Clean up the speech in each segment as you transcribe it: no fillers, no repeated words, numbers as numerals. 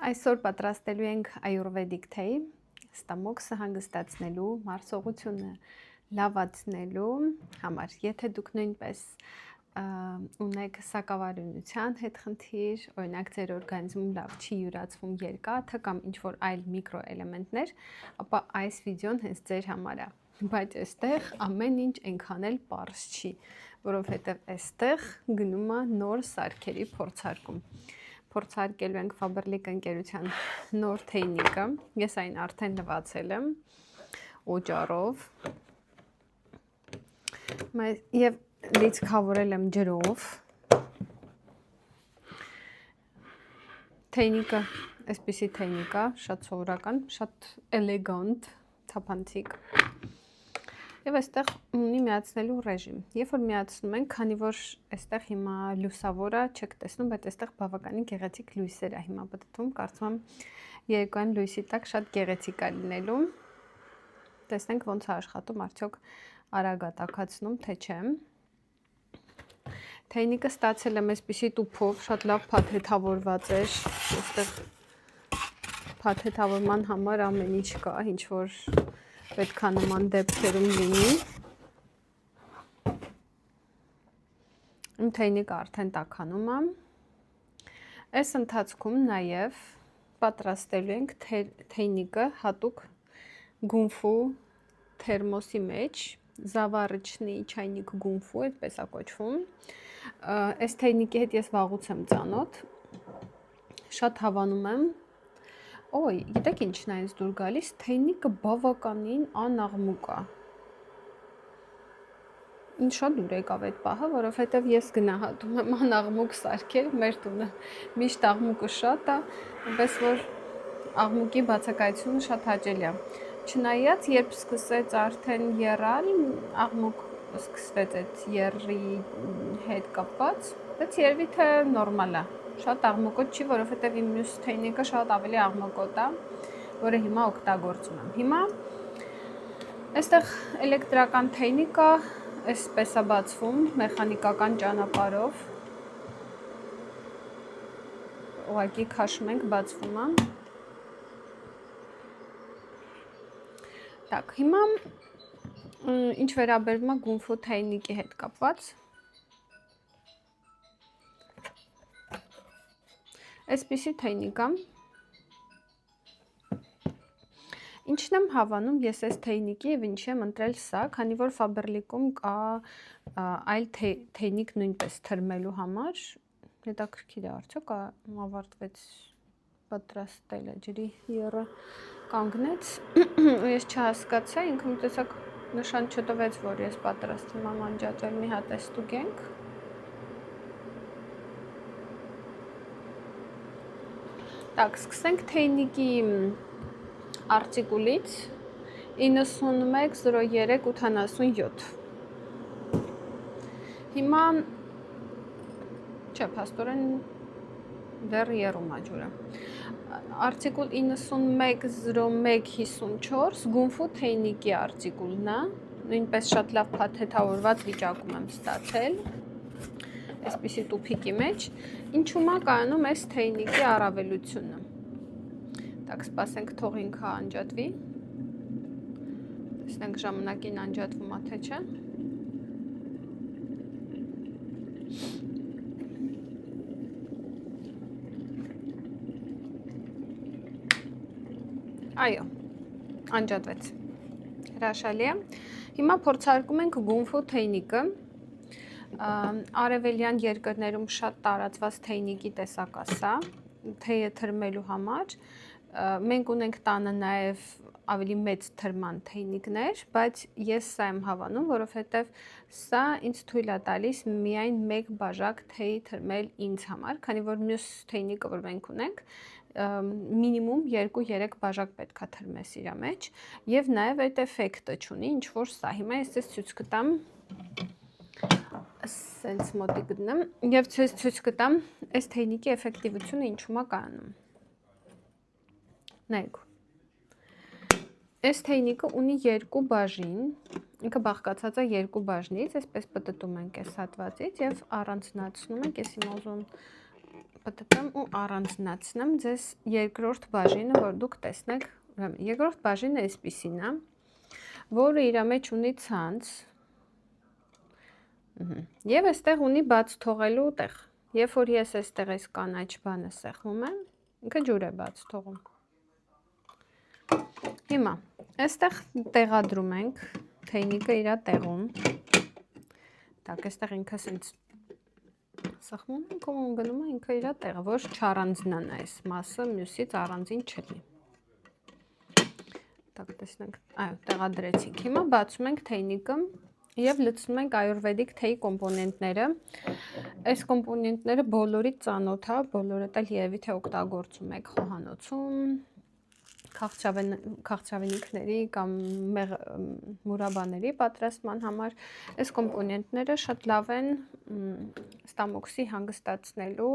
Այսօր պատրաստելու ենք այուրվեդիկ թեյ, ստամոքսը հանգստացնելու, մարսողությունը լավացնելու համար։ Եթե դուք նույնպես ունեք սակավարյունության հետ խնդիր, օրինակ ձեր օրգանիզմում լավ չի յուրացվում երկաթը կամ ինչ-որ այլ միկրոէլեմենտներ, ապա այս վիդեոն հենց ձեր համար է։ Բայց այստեղ ամեն ինչ այնքան էլ պարզ չի, որովհետև այստեղ գնում է նոր սարքերի փորձարկում։ Փորձարկելու ենք Faberlic ընկերության նոր թեյնիկը, ես այն արդեն լվացել եմ օճառով և լիցքավորել եմ ջրով։ Թեյնիկը այսպիսի թեյնիկ է, շատ սովորական, շատ էլեգանտ, թափանցիկ։ Եվ այստեղ ունի միացնելու ռեժիմ։ Երբ որ միացնում ենք, քանի որ այստեղ հիմա լուսավոր է, չեք տեսնում, բայց այստեղ բավականին գեղեցիկ լույսեր է հիմա պտտվում, կարծում եմ երեկոյան լույսի տակ շատ գեղեցիկ է լինելու։ Տեսնենք ոնց է աշխատում, արդյոք արագ է տաքացնում, թե չէ։ Թեյնիկը ստացել եմ այսպիսի տուփով, շատ լավ փաթեթավորված էր։ Այստեղ փաթեթավորման համար ամեն ինչ կա, ինչ որ պետք է նման դեպքերում լինի։ Իմ թեյնիկը արդեն տաքանում է։ Այս ընթացքում նաև պատրաստելու ենք թեյնիկը հատուկ գունֆու թերմոսի մեջ, զավառիչնի չայնիկ գունֆու, այդպես է կոչվում։ Այս թեյնիկի հետ ես վաղուց եմ ծանոթ, շատ հավանում եմ։ Ոյ, գիտեք ինչն է ինձ դուր գալիս, թեյնիկը բավականին անաղմուկ է։ Ինձ շատ դուր եկավ այդ պահը, որովհետև ես գնահատում եմ անաղմուկ սարքեր, մեր տունը միշտ աղմուկը շատ է, այնպես որ աղմուկի բացակայությունը շատ հաճելի է։ Չնայած, երբ սկսեց արդեն եռալ, աղմուկ սկսվեց այդ եռի հետ կապված, բայց երևի թե նորմալ է, շատ աղմուկոտ չի, որովհետև իմ մյուս թեյնիկը շատ ավելի աղմուկոտ է, որը հիմա օգտագործում եմ։ Հիմա այստեղ էլեկտրական թեյնիկ է, այսպես է բացվում, մեխանիկական ճանապարհով, ուղղակի քաշում ենք, բացվում է։ Так, հիմա ինչ վերաբերում է գունֆու թեյնիկի հետ կապված, այսպիսի թեյնիկ է։ Ինչն եմ հավանում ես այս թեյնիկի և ինչի եմ ընտրել սա, քանի որ Faberlic-ում կա այլ թեյնիկ նույնպես թրմելու համար, հետաքրքիր է, արդյոք ավարտվեց պատրաստելը, ջրի եռը կանգնեց, ես չհասկացա, ինքը մի տեսակ նշան չտվեց, որ ես պատրաստվում եմ անջատել, մի հատ է ստուգենք։ Так, սկսենք թեյնիկի արտիկուլից 910387։ Հիմա չէ, փաստորեն դեռ եռում է ջուրը։ Արտիկուլ 910154 գունֆու թեյնիկի արտիկուլն է, նույնպես շատ լավ փաթեթավորված վիճակում եմ ստացել, այսպիսի տուփիկի մեջ, ինչու՞մ է կայանում այս թեյնիկի առավելությունը։ Так, սպասենք թող ինքը անջատվի, տեսնենք ժամանակին անջատվում է, թե չէ։ Այո, անջատվեց, հրաշալի է։ Հիմա փորձարկում ենք գունֆու թեյնիկը, արևելյան երկրներում շատ տարածված թեյնիկի տեսակ է սա, թեյը թրմելու համար, մենք ունենք տանը նաև ավելի մեծ թրման թեյնիկներ, բայց ես սա եմ հավանում, որովհետև սա ինձ թույլ է տալիս միայն մեկ բաժակ թեյ թրմել ինձ համար, քանի որ մյուս թեյնիկը, որ մենք ունենք, մինիմում 2-3 բաժակ պետք է թրմես իր մեջ, և նաև այդ էֆեկտը չունի, ինչ որ սա։ Հիմա ես ձեզ ցույց կտամ, սենց մոտիկ գտնեմ, և ցույց կտամ այս թեյնիկի էֆեկտիվությունը ինչու՞մ է կայանում։ Նայեք, այս թեյնիկը ունի 2 բաժին, ինքը բաղկացած է 2 բաժնից, այսպես պտտում ենք այս հատվածից և առանձնացնում ենք, ես հիմա ուզում պատտեմ ու առանձնացնեմ ձեզ երկրորդ բաժինը, որ դուք տեսնեք, երկրորդ բաժինը այսպիսին է, որը իր մեջ ունի ցանց, եւ այստեղ ունի բաց թողելու տեղ, երբ որ ես այստեղ այս կանաչ բանը սեղմում եմ, ինքը ջուր է բաց թողում։ Հիմա, այստեղ տեղադրում ենք թեյնիկը իր տեղում, տակ այստեղ ինքը սենց սխմում ենք ու գնում է ինքը իր տեղը, որ չառանձնանա այս մասը մյուսից առանձին չլինի։ Տակ տեսնենք, այո, տեղադրեցինք։ Հիմա բացում ենք թեյնիկը եւ լցնում ենք այուրվեդիկ թեյի կոմպոնենտները։ Այս կոմպոնենտները բոլորից ծանոթ է, բոլորը էլ երևի թե օգտագործում եք խոհանոցում, քաղցրավենիքների կամ մուրաբաների պատրաստման համար։ Այս կոմպոնենտները շատ լավ են ստամոքսի հանգստացնելու,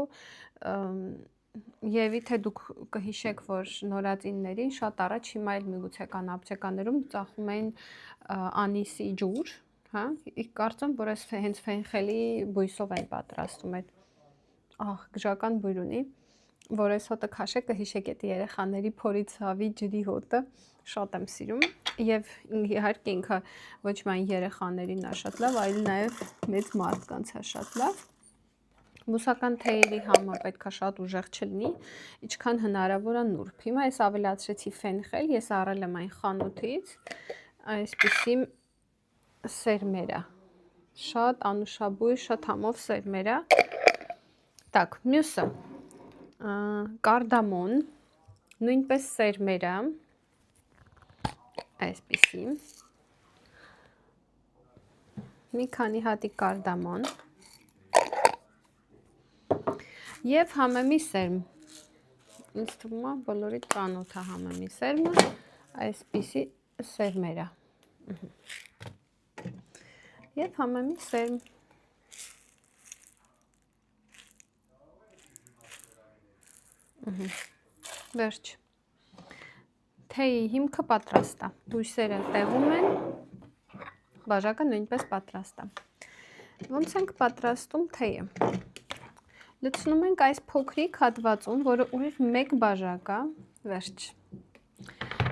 Եվի թե դուք կհիշեք, որ նորածիններին շատ առաջ հիմա էլ միգուցե կան ապտեկաներում ծախում են անիսի ջուր, հա, կարծեմ, որ այս հենց ֆենխելի բույսով են պատրաստում այդ գժական բույր ունի, որ այս հոտը քաշեք կհիշեք այդ երեխաների փորից հավի ջրի հոտը, շատ եմ սիրում եւ իհարկե ինքը ոչ միայն երեխաներին է շատ լավ, այլ նաեւ մեծ մարդկանց է շատ լավ։ Բուսական թեյերի համը պետքա շատ ուժեղ չլինի, ինչքան հնարավոր է նուրբ։ Հիմա ես ավելացրեցի ֆենխել, ես առել եմ այն խանութից, այսպիսի սերմերա, շատ անուշաբույր, շատ համով սերմերա։ Так, մյուսը, կարդամոն, նույնպես սերմերա, այսպիսի, մի քանի հատիկ կարդամոն, Եվ համեմի սերմ, ինձ թվում է բոլորի ծանոթ է համեմի սերմը, այսպիսի սերմերա, և համեմի սերմ, վերջ, թեյի հիմքը պատրաստ է, բույսերը տեղում են, բաժակը նույնպես պատրաստ է, ոնց ենք պատրաստում թեյը, լցնում ենք այս փոքրիկ հատվածում, որը ուղիղ մեկ բաժակ է, վերջ,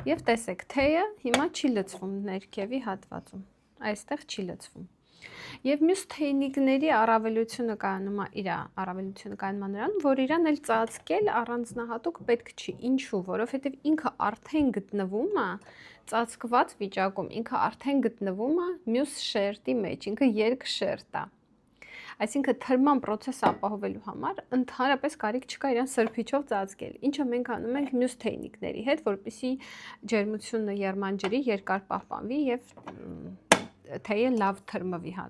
և տեսեք, թեյը հիմա չի լցվում ներքևի հատվածում, այստեղ չի լցվում, և մյուս թեյնիկների առավելությունը կայանում է նրան, որ իրան էլ ծածկել առանձնահատուկ պետք չի, ինչու, որովհետև ինքը արդեն գտնվում է ծածկված վիճակում, ինքը արդեն գտնվում է մյուս շերտի մեջ, ինքը երկշերտ է, այսինքն թրման պրոցեսը ապահովելու համար ընդհանրապես կարիք չկա իրան սրբիչով ծածկել, ինչը մենք անում ենք մյուս թեյնիկների հետ, որպեսզի ջերմությունը եռմանջրի երկար պահպանվի եւ թեյը լավ թրմվի, հա,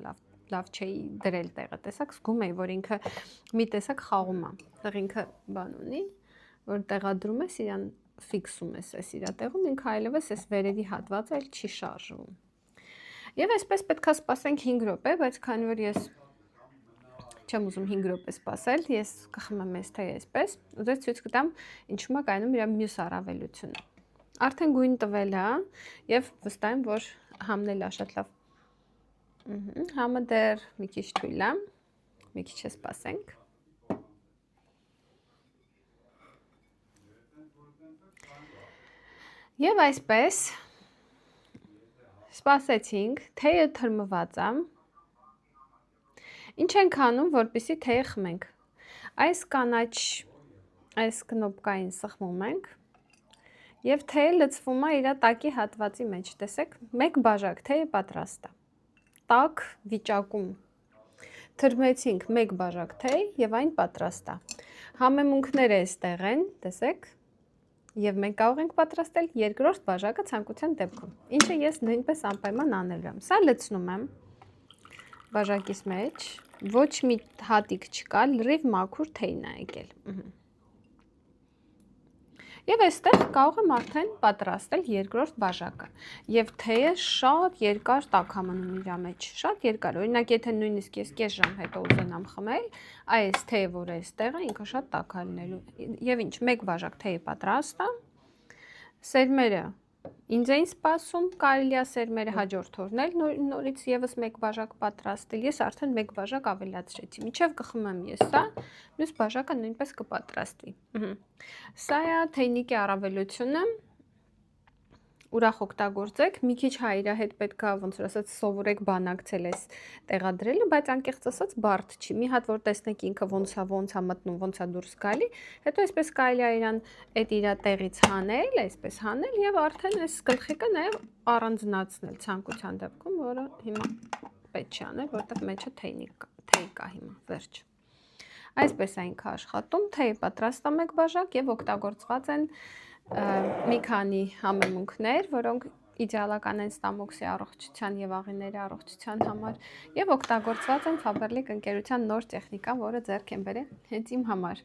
լավ չի դրել տեղը, տեսակ զգում էի, որ ինքը մի տեսակ խաղում է, դեռ ինքը բան ունի, որ տեղադրում ես իրան ֆիքսում ես այս իր տեղում, ինքը այլևս այս վերևի հատվածը այլ չի շարժվում։ Եվ այսպես պետքա սպասենք 5 րոպե, բայց քանի որ ես չեմ ուզում 5 րոպե սպասել, ես կխմեմ այս թեյը այսպես, ու ձեզ ցույց կտամ ինչու է կայանում իր մյուս առավելությունը։ Արդեն գույն տվել է եւ վստահ եմ, որ համն էլ է շատ լավ։ Համը դեռ մի քիչ թույլ է, մի քիչ սպասենք։ Եվ այսպես սպասեցինք, թեյը թրմված է։ Ինչ ենք անում, որպեսզի թեյը խմենք։ Այս կանաչ, այս կնոպկային սխմում ենք եւ թեյը լցվում է իր տակի հատվածի մեջ, տեսեք, մեկ բաժակ թեյը պատրաստ է։ Տաք վիճակում թրմեցինք մեկ բաժակ թեյ եւ այն պատրաստ է։ Համեմունքները այստեղ են, տեսեք, եւ մենք կարող ենք պատրաստել երկրորդ բաժակը ցանկության դեպքում, ինչը ես նույնպես անպայման անելու եմ։ Սա լցնում եմ բաժակիս մեջ, ոչ մի հատիկ չկա, լրիվ մաքուր թեյն է եկել։ Եվ այստեղ կարող եմ արդեն պատրաստել երկրորդ բաժակը։ Եվ թեյը շատ երկար տաք է մնում իր մեջ, շատ երկար։ Օրինակ, եթե նույնիսկ ես կես ժամ հետո ուզենամ խմել, այս թեյը, որ է այստեղ է, ինքը շատ տաք է լինելու։ Եվ ինչ, մեկ բաժակ թեյը պատրաստ է։ Սերմերը Ինձ էին սպասում, կարելի է սերմերը հաջորդ օրն էլ նորից եւս մեկ բաժակ պատրաստել։ Ես արդեն մեկ բաժակ ավելացրեցի։ Միջև կխմեմ ես սա, մյուս բաժակը նույնպես կպատրաստվի։ Սա է թեյնիկի առավելությունը։ Ուրախ օգտագործեք, մի քիչ հա իր հետ պետքա ոնց որ ասած սովորեք բանակցել էս տեղադրելը, բայց անկեղծ ասած բարդ չի։ Մի հատ որ տեսնեք ինքը ոնց է մտնում, ոնց է դուրս գալի, հետո այսպես կարելի է իրան այդ իր տեղից հանել, այսպես հանել եւ արդեն այս գլխիկը նաեւ առանձնացնել ցանկության դեպքում, որը հիմա պետք չի անել, որովհետեւ մեջը թեյ կա հիմա, վերջ։ Այսպես է ինքը աշխատում, թեյը պատրաստում եք բաժակ եւ օգտագործված են մի քանի համեմունքներ, որոնք իդեալական են ստամոքսի առողջության եւ աղիների առողջության համար եւ օգտագործված են Faberlic ընկերության նոր տեխնիկա, որը ձեռք են բերել հենց իմ համար։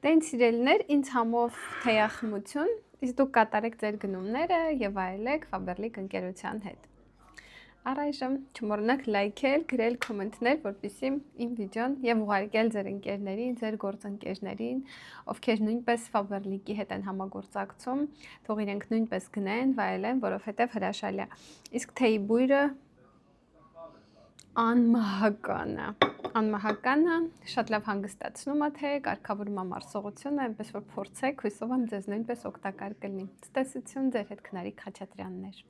Դե ինձ սիրելիներ, ինձ համով թեյախմություն, իսկ դուք կատարեք ձեր գնումները եւ այլեք Faberlic ընկերության հետ։ Առայժմ չմոռանաք լայքել, գրել կոմենտներ, որպեսզի իմ վիդեոն եւ ուղարկել ձեր ընկերներին, ձեր գործընկերներին, ովքեր նույնպես Faberlic-ի հետ են համագործակցում, թող իրենք նույնպես գնեն, վայելեն, որովհետեւ հրաշալի է։ Իսկ թեյի բույրը անմահական է, շատ լավ հանգստացնում է թե, կարգավորում է մարսողությունը, այնպես որ փորձեք, հույսով եմ ձեզ նույնպես օգտակար կլինի։ Ցտեսություն, ձեր հետ Քնարիկ Խաչատրյանն էր։